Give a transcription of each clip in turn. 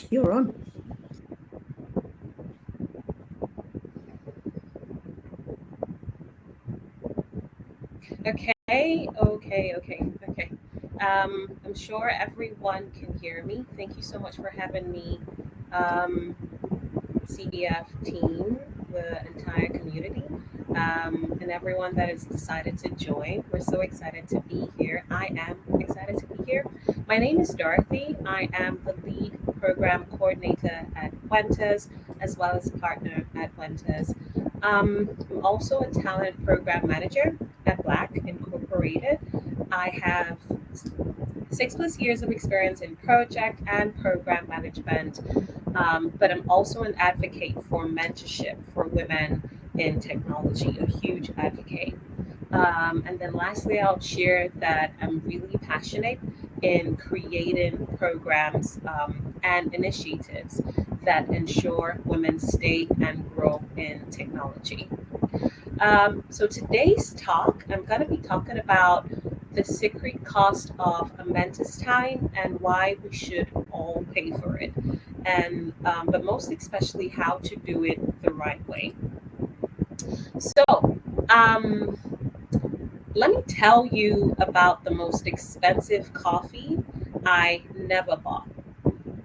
You're on. Okay. I'm sure everyone can hear me. Thank you so much for having me, um, CDF team, the entire community, and everyone that has decided to join. We're so excited to be here. I am excited to be here. My name is Dorothy. I am the lead program coordinator at Wenters, as well as partner at Wenters. I'm also a talent program manager at Black Incorporated. I have 6+ years of experience in project and program management, but I'm also an advocate for mentorship for women in technology, a huge advocate. And then lastly, I'll share that I'm really passionate in creating programs and initiatives that ensure women stay and grow in technology. So today's talk, I'm going to be talking about the secret cost of a mentor's time and why we should all pay for it, and but most especially how to do it the right way. So, um, let me tell you about the most expensive coffee I never bought.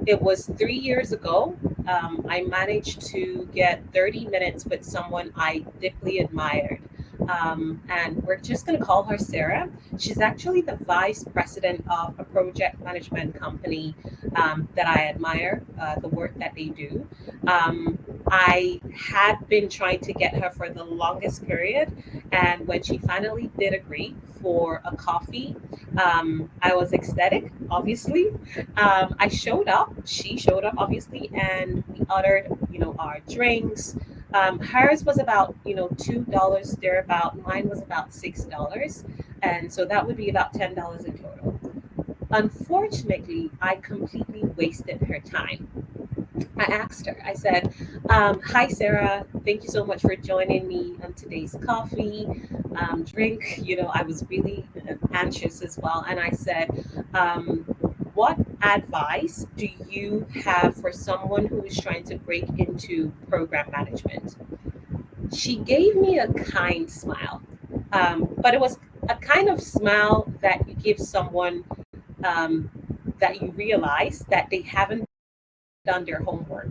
It was 3 years ago. I managed to get 30 minutes with someone I deeply admired. And we're just going to call her Sarah. She's actually the vice president of a project management company that I admire, the work that they do. Um, I had been trying to get her for the longest period. And when she finally did agree for a coffee, I was ecstatic, obviously. I showed up. She showed up, obviously, and we ordered, our drinks. Hers was about, $2 thereabout. Mine was about $6, and so that would be about $10 in total. Unfortunately, I completely wasted her time. I asked her, I said, "Hi, Sarah. Thank you so much for joining me on today's coffee drink." I was really anxious as well. And I said, "What advice do you have for someone who is trying to break into program management?" She gave me a kind smile, but it was a kind of smile that you give someone um, that you realize that they haven't done their homework.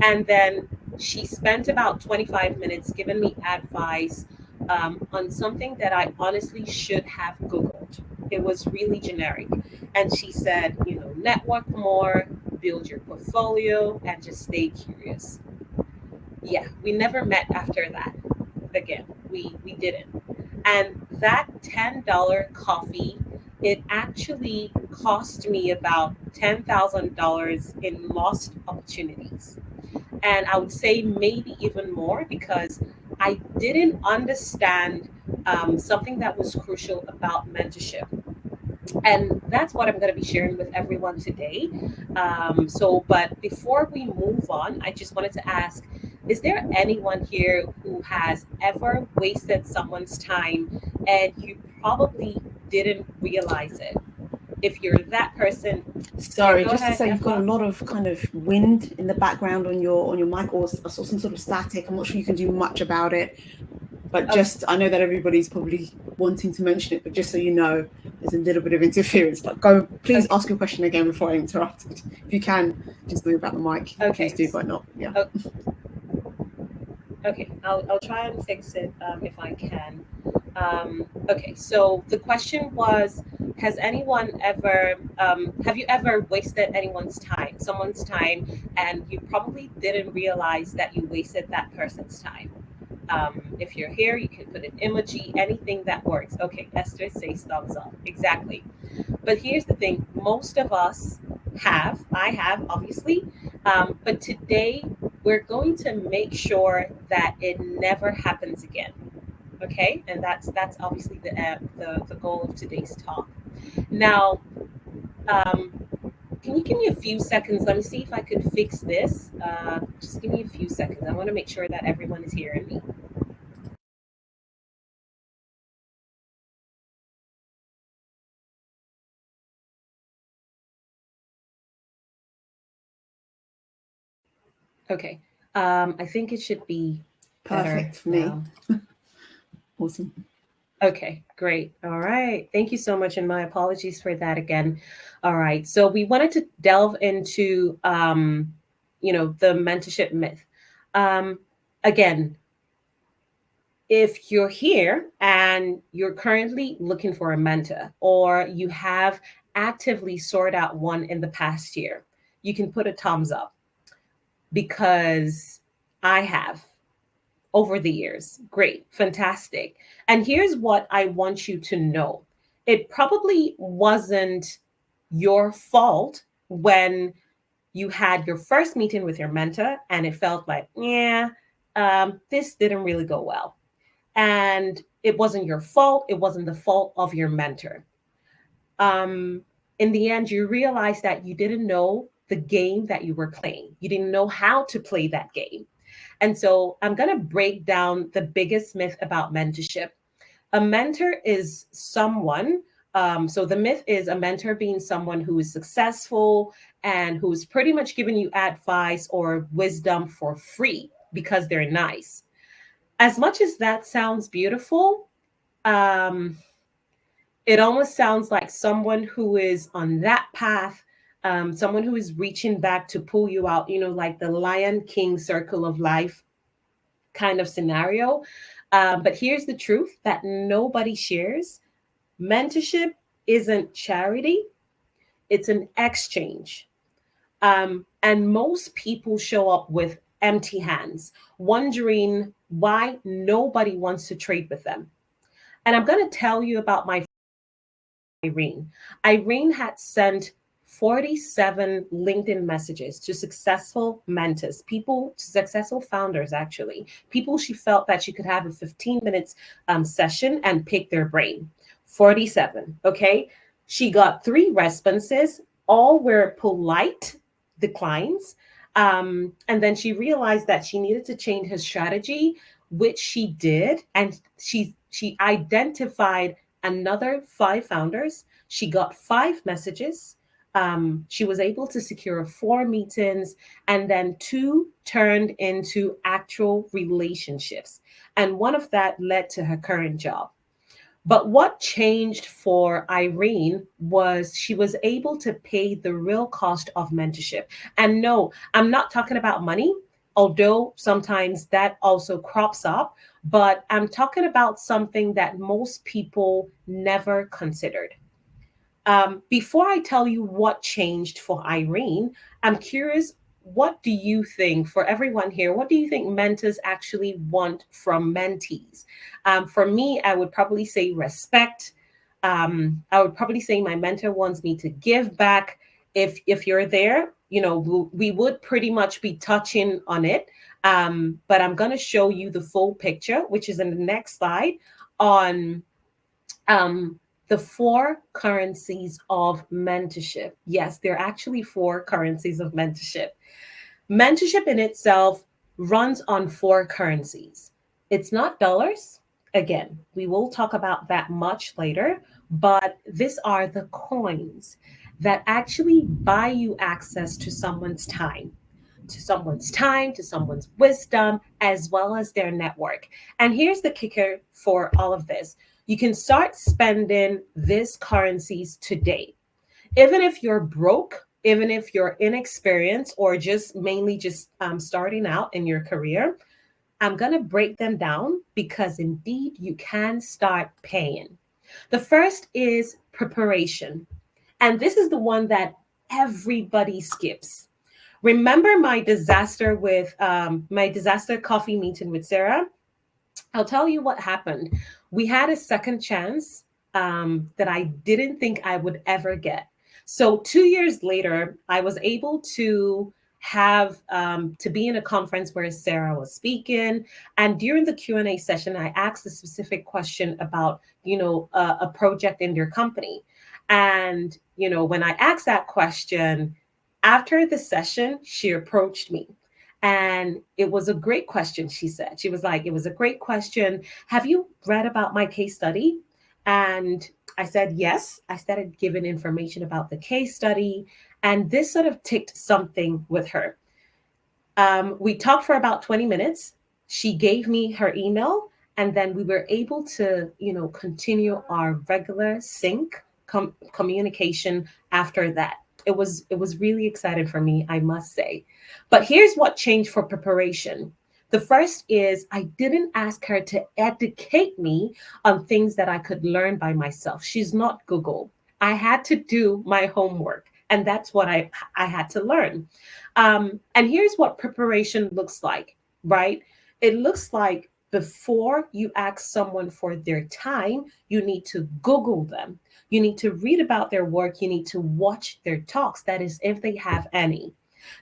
And then she spent about 25 minutes giving me advice on something that I honestly should have Googled. It was really generic. And she said, network more, build your portfolio, and just stay curious. Yeah, we never met after that again. We didn't. And that $10 coffee, it actually cost me about $10,000 in lost opportunities. And I would say maybe even more because I didn't understand something that was crucial about mentorship. And that's what I'm going to be sharing with everyone today. But before we move on, I just wanted to ask, is there anyone here who has ever wasted someone's time and you probably didn't realize it? If you're that person, yeah, Sorry, go just to ahead, say you've got a Efwa. lot of kind of wind in the background on your mic, or I saw some sort of static. I'm not sure you can do much about it, but Okay, just I know that everybody's probably wanting to mention it, but just so you know, there's a little bit of interference. But go, please okay, ask your question again before I interrupted. If you can, just move about the mic. Please okay, do, but not, yeah. okay. I'll try and fix it if I can. Okay, so the question was, have you ever wasted anyone's time, someone's time, and you probably didn't realize that you wasted that person's time? If you're here, you can put an emoji, anything that works. Okay, Esther says thumbs up. Exactly. But here's the thing, most of us I have, obviously, but today we're going to make sure that it never happens again. Okay, and that's obviously the goal of today's talk. Now, um, can you give me a few seconds? Let me see if I could fix this. Just give me a few seconds. I want to make sure that everyone is hearing me. Okay. I think it should be better Perfect for me. now. Awesome. Okay, great. All right. Thank you so much. And my apologies for that again. All right. So we wanted to delve into, the mentorship myth. Um, Again, if you're here and you're currently looking for a mentor, or you have actively sought out one in the past year, you can put a thumbs up, because I have over the years. Great, fantastic. And here's what I want you to know: it probably wasn't your fault when you had your first meeting with your mentor and it felt like, yeah, this didn't really go well. And it wasn't your fault. It wasn't the fault of your mentor. Um, in the end, you realize that you didn't know the game that you were playing. You didn't know how to play that game. And so I'm going to break down the biggest myth about mentorship. A mentor is someone, so the myth is a mentor being someone who is successful and who's pretty much giving you advice or wisdom for free because they're nice. As much as that sounds beautiful, um, it almost sounds like someone who is on that path, someone who is reaching back to pull you out, like the Lion King circle of life kind of scenario. But here's the truth that nobody shares: mentorship isn't charity, it's an exchange. And most people show up with empty hands, wondering why nobody wants to trade with them. And I'm going to tell you about my Irene. Irene had sent 47 LinkedIn messages to successful mentors, people, to successful founders, actually, people she felt that she could have a 15 minutes session and pick their brain. 47. Okay. She got 3 responses. All were polite declines. And then she realized that she needed to change her strategy, which she did. And she identified another 5 founders. She got 5 messages. She was able to secure 4 meetings, and then 2 turned into actual relationships. And one of that led to her current job. But what changed for Irene was she was able to pay the real cost of mentorship. And no, I'm not talking about money, although sometimes that also crops up, but I'm talking about something that most people never considered. Before I tell you what changed for Irene, I'm curious, what do you think, for everyone here, what do you think mentors actually want from mentees? For me, I would probably say respect. I would probably say my mentor wants me to give back. If you're there, we would pretty much be touching on it. But I'm going to show you the full picture, which is in the next slide, on um, the 4 currencies of mentorship. Yes, there are actually 4 currencies of mentorship. Mentorship in itself runs on 4 currencies. It's not dollars. Again, we will talk about that much later, but these are the coins that actually buy you access to someone's wisdom, as well as their network. And here's the kicker for all of this: you can start spending these currencies today. Even if you're broke, even if you're inexperienced, or just mainly just starting out in your career, I'm going to break them down because indeed you can start paying. The first is preparation. And this is the one that everybody skips. Remember my disaster coffee meeting with Sarah? I'll tell you what happened. We had a second chance that I didn't think I would ever get. So 2 years later, I was able to have to be in a conference where Sarah was speaking, and during the Q&A session, I asked a specific question about a project in their company. And when I asked that question, after the session, she approached me. And it was a great question, she said. She was like, it was a great question. Have you read about my case study? And I said, yes. I started giving information about the case study. And this sort of ticked something with her. We talked for about 20 minutes. She gave me her email, and then we were able to, continue our regular sync communication after that. It was really exciting for me, I must say. But here's what changed for preparation. The first is I didn't ask her to educate me on things that I could learn by myself. She's not Google. I had to do my homework, and that's what I had to learn. And here's what preparation looks like, right? It looks like before you ask someone for their time, you need to Google them. You need to read about their work. You need to watch their talks. That is, if they have any.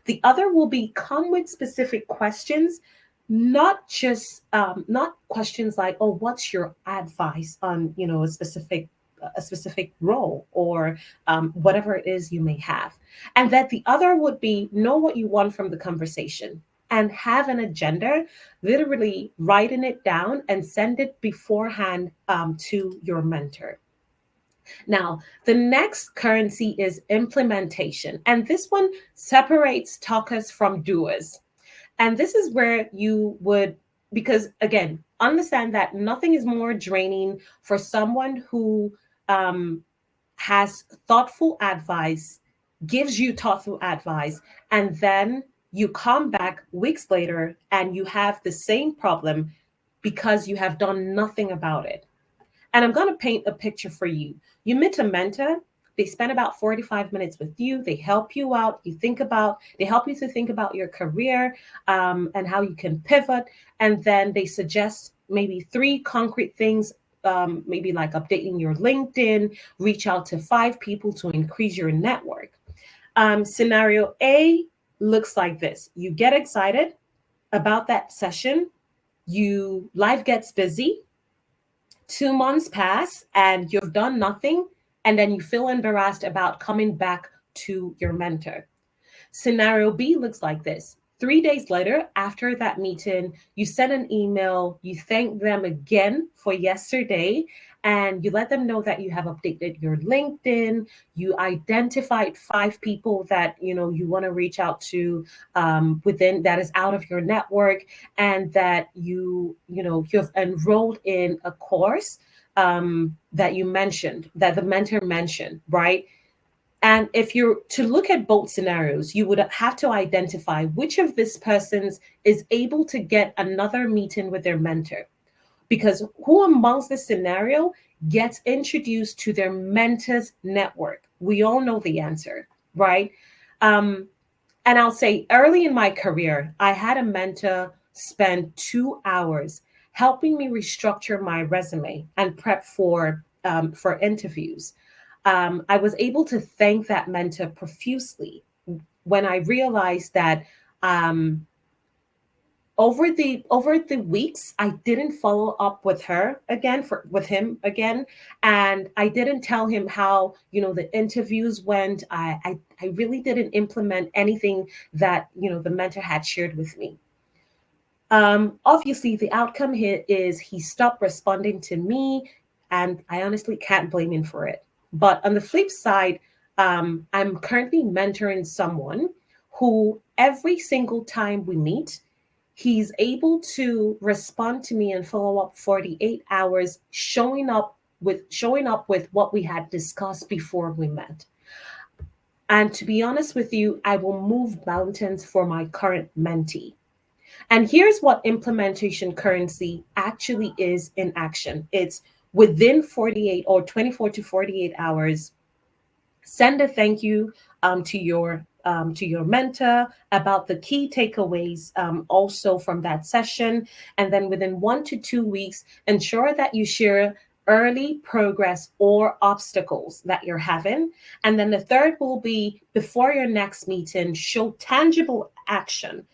The other will be come with specific questions, not just not questions like, oh, what's your advice on a specific role or whatever it is you may have. And that the other would be know what you want from the conversation and have an agenda, literally writing it down and send it beforehand to your mentor. Now, the next currency is implementation. And this one separates talkers from doers. And this is where you would, because again, understand that nothing is more draining for someone who has thoughtful advice, gives you thoughtful advice, and then you come back weeks later and you have the same problem because you have done nothing about it. And I'm going to paint a picture for you. You meet a mentor, they spend about 45 minutes with you. They help you out. They help you to think about your career and how you can pivot. And then they suggest maybe 3 concrete things, maybe like updating your LinkedIn, reach out to 5 people to increase your network. Scenario A looks like this. You get excited about that session. Life gets busy. 2 months pass and you've done nothing, and then you feel embarrassed about coming back to your mentor. Scenario B looks like this. 3 days later, after that meeting, you send an email, you thank them again for yesterday, and you let them know that you have updated your LinkedIn, you identified 5 people that you want to reach out to within that is out of your network, and that you've enrolled in a course that you mentioned, that the mentor mentioned, right? And if you're to look at both scenarios, you would have to identify which of these persons is able to get another meeting with their mentor. Because who amongst this scenario gets introduced to their mentor's network? We all know the answer, right? And I'll say early in my career, I had a mentor spend 2 hours helping me restructure my resume and prep for interviews. I was able to thank that mentor profusely when I realized that over the weeks, I didn't follow up with him again, and I didn't tell him how the interviews went. I really didn't implement anything that the mentor had shared with me. Obviously, the outcome here is he stopped responding to me, and I honestly can't blame him for it. But on the flip side, I'm currently mentoring someone who every single time we meet, he's able to respond to me and follow up 48 hours, showing up with what we had discussed before we met. And to be honest with you, I will move mountains for my current mentee. And here's what implementation currency actually is in action. It's within 48 or 24 to 48 hours, send a thank you to your mentor about the key takeaways also from that session. And then within 1 to 2 weeks, ensure that you share early progress or obstacles that you're having. And then the third will be before your next meeting, show tangible action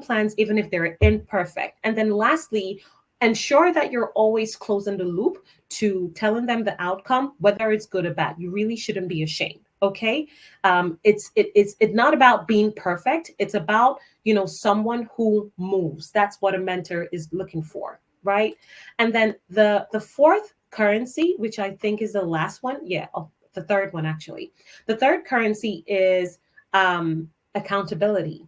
plans, even if they're imperfect. And then lastly, ensure that you're always closing the loop to telling them the outcome, whether it's good or bad. You really shouldn't be ashamed. Okay. It's not about being perfect. It's about, someone who moves. That's what a mentor is looking for. Right. And then the fourth currency, which I think is the last one. Yeah. Oh, the third one, actually. The third currency is accountability.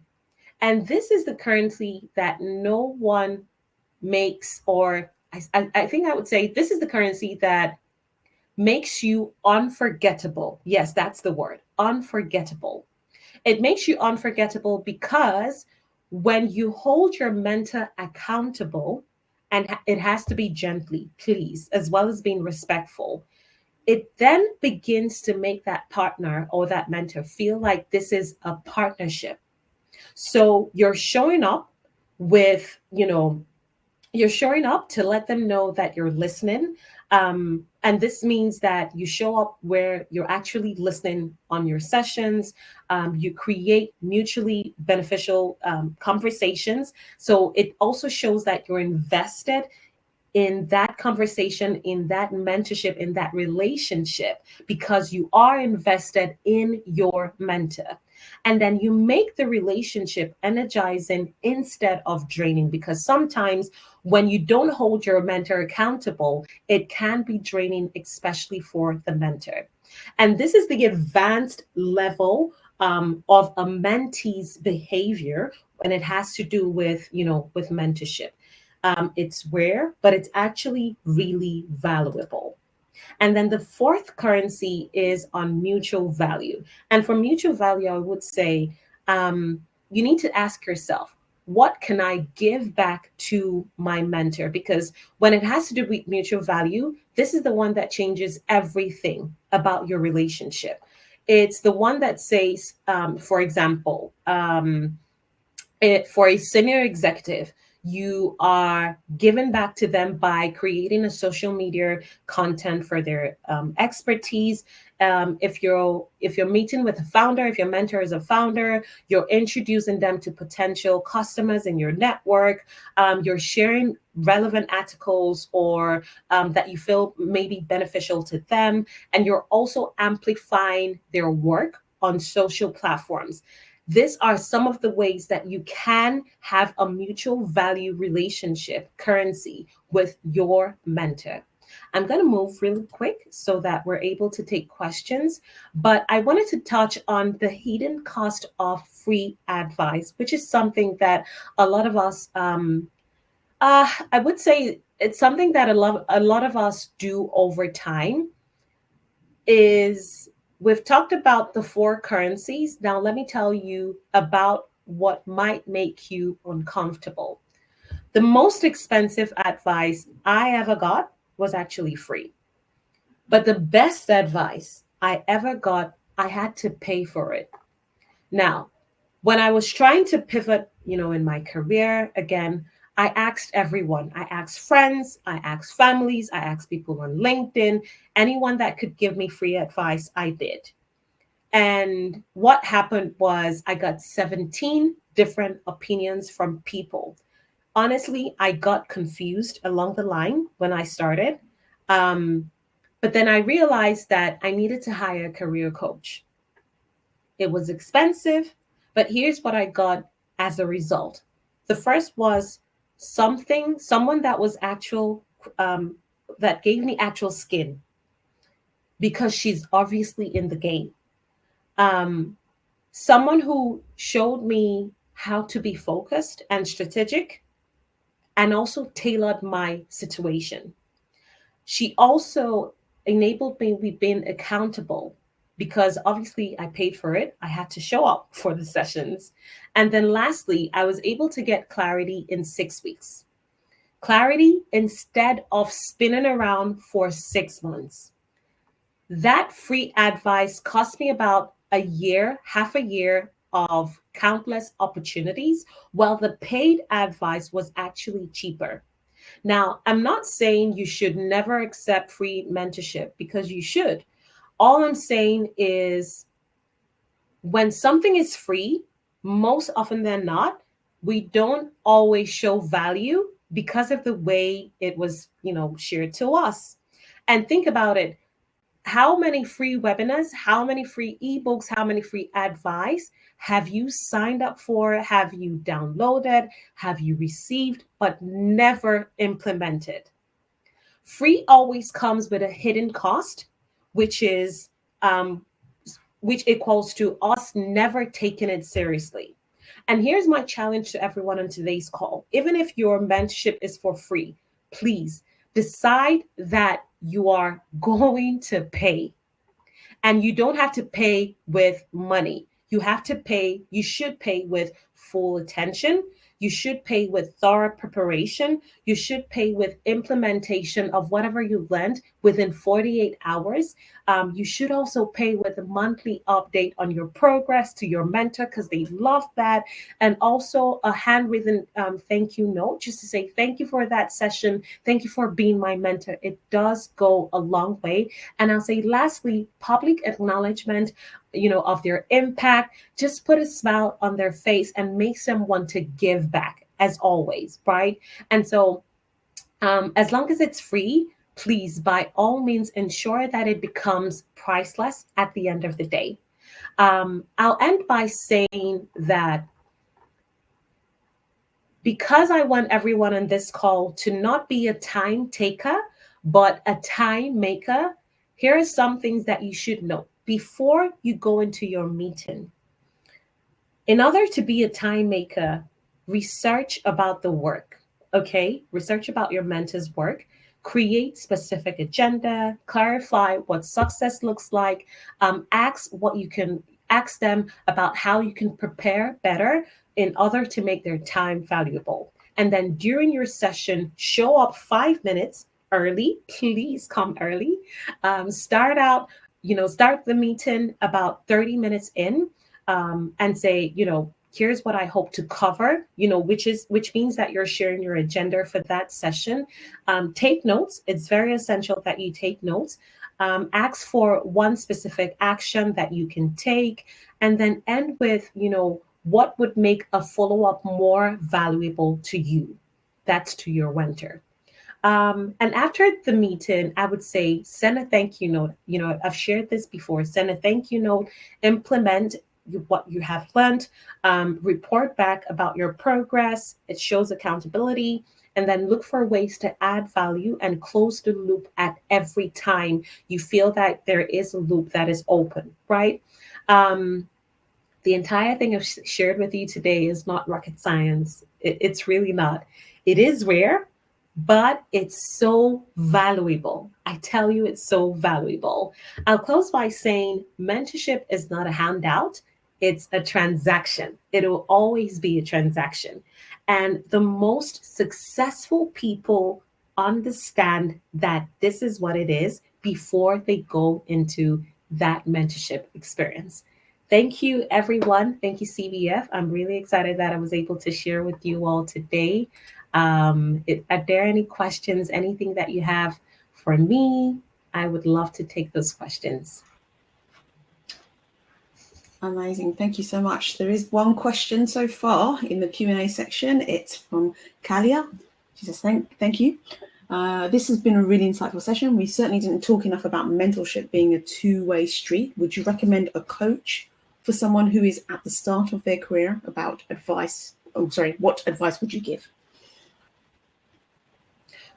And this is the currency that no one makes, or I think I would say this is the currency that makes you unforgettable. Yes, that's the word, unforgettable. It makes you unforgettable because when you hold your mentor accountable, and it has to be gently, please, as well as being respectful, it then begins to make that partner or that mentor feel like this is a partnership. So you're showing up with, you're showing up to let them know that you're listening. And this means that you show up where you're actually listening on your sessions. You create mutually beneficial conversations. So it also shows that you're invested in that conversation, in that mentorship, in that relationship, because you are invested in your mentor. And then you make the relationship energizing instead of draining, because sometimes when you don't hold your mentor accountable, it can be draining, especially for the mentor. And this is the advanced level of a mentee's behavior when it has to do with, with mentorship. It's rare, but it's actually really valuable. And then the fourth currency is on mutual value. And for mutual value, I would say you need to ask yourself, what can I give back to my mentor? Because when it has to do with mutual value, this is the one that changes everything about your relationship. It's the one that says, for example, for a senior executive, you are giving back to them by creating a social media content for their expertise. If you're meeting with a founder, if your mentor is a founder, you're introducing them to potential customers in your network. You're sharing relevant articles or that you feel may be beneficial to them, and you're also amplifying their work on social platforms. These are some of the ways that you can have a mutual value relationship currency with your mentor. I'm going to move really quick so that we're able to take questions, but I wanted to touch on the hidden cost of free advice, which is something that a lot of us, I would say it's something that a lot of us do over time. Is We've talked about the four currencies. Now, let me tell you about what might make you uncomfortable. The most expensive advice I ever got was actually free. But the best advice I ever got, I had to pay for it. Now, when I was trying to pivot, in my career again, I asked everyone. I asked friends, I asked families, I asked people on LinkedIn, anyone that could give me free advice, I did. And what happened was I got 17 different opinions from people. Honestly, I got confused along the line when I started. Um, but then I realized that I needed to hire a career coach. It was expensive, but here's what I got as a result. The first was someone that was um, that gave me actual skin because she's obviously in the game. Um, Someone who showed me how to be focused and strategic and also tailored my situation. She also enabled me with being accountable because obviously I paid for it. I had to show up for the sessions. And then lastly, I was able to get clarity in 6 weeks. Clarity instead of spinning around for 6 months. That free advice cost me about a year, half a year of countless opportunities, while the paid advice was actually cheaper. Now, I'm not saying you should never accept free mentorship because you should. All I'm saying is when something is free, most often than not, we don't always show value because of the way it was, shared to us. And think about it. How many free webinars, how many free ebooks, how many free advice have you signed up for? Have you downloaded? Have you received, but never implemented? Free always comes with a hidden cost, which is which equals to us never taking it seriously. And here's my challenge to everyone on today's call. Even if your mentorship is for free, please decide that you are going to pay. And you don't have to pay with money. You should pay with full attention. You should pay with thorough preparation. You should pay with implementation of whatever you learned within 48 hours. You should also pay with a monthly update on your progress to your mentor because they love that. And also a handwritten thank you note just to say thank you for that session. Thank you for being my mentor. It does go a long way. And I'll say, lastly, public acknowledgement, of their impact. Just put a smile on their face and makes them want to give back, as always, right? And so, as long as it's free, please, by all means, ensure that it becomes priceless at the end of the day. I'll end by saying that because I want everyone on this call to not be a time taker, but a time maker, here are some things that you should know before you go into your meeting. In order to be a time maker, research about the work, okay? Research about your mentor's work, create specific agenda, clarify what success looks like, ask them about how you can prepare better in order to make their time valuable. And then during your session, show up 5 minutes early. Please come early. Start the meeting about 30 minutes in, and say, here's what I hope to cover, which means that you're sharing your agenda for that session. Take notes. It's very essential that you take notes. Ask for one specific action that you can take, and then end with, what would make a follow-up more valuable to you? That's to your mentor. And after the meeting, I would say send a thank you note. I've shared this before. Send a thank you note, implement what you have learned, report back about your progress. It shows accountability, and then look for ways to add value and close the loop at every time you feel that there is a loop that is open, right? The entire thing I've shared with you today is not rocket science. It's really not. It is rare, but it's so valuable. I tell you, it's so valuable. I'll close by saying mentorship is not a handout. It's a transaction. It'll always be a transaction. And the most successful people understand that this is what it is before they go into that mentorship experience. Thank you, everyone. Thank you, CBF. I'm really excited that I was able to share with you all today. Are there any questions, anything that you have for me? I would love to take those questions. Amazing. Thank you so much. There is one question so far in the Q&A section. It's from Kalia. She says, thank you. This has been a really insightful session. We certainly didn't talk enough about mentorship being a two-way street. Would you recommend a coach for someone who is at the start of their career about advice? What advice would you give?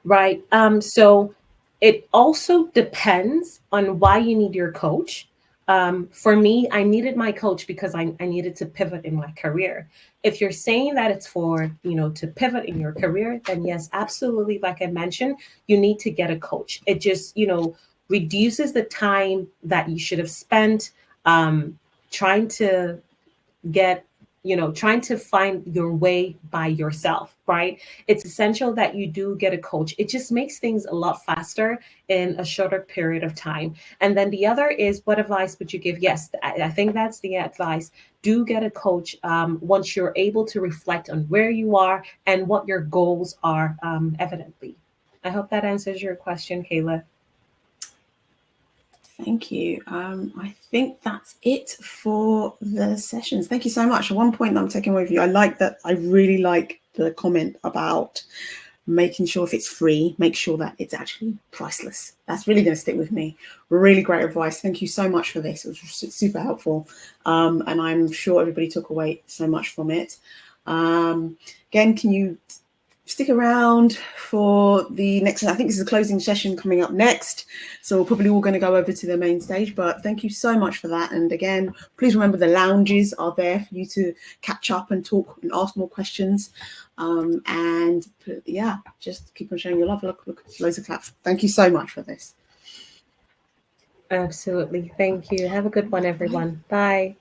Right. So it also depends on why you need your coach. For me, I needed my coach because I needed to pivot in my career. If you're saying that it's for, to pivot in your career, then yes, absolutely. Like I mentioned, you need to get a coach. It just, reduces the time that you should have spent trying to find your way by yourself, right? It's essential that you do get a coach. It just makes things a lot faster in a shorter period of time. And then the other is, what advice would you give? Yes, I think that's the advice. Do get a coach once you're able to reflect on where you are and what your goals are evidently. I hope that answers your question, Kayla. Thank you. I think that's it for the sessions. Thank you so much. One point that I'm taking away with you, I really like the comment about making sure if it's free, make sure that it's actually priceless. That's really going to stick with me. Really great advice. Thank you so much for this. It was super helpful. And I'm sure everybody took away so much from it. Again, can you stick around for the next, I think this is a closing session coming up next. So we're probably all going to go over to the main stage, but thank you so much for that. And again, please remember the lounges are there for you to catch up and talk and ask more questions. And yeah, just keep on showing your love. Look, loads of claps. Thank you so much for this. Absolutely. Thank you. Have a good one, everyone. Bye.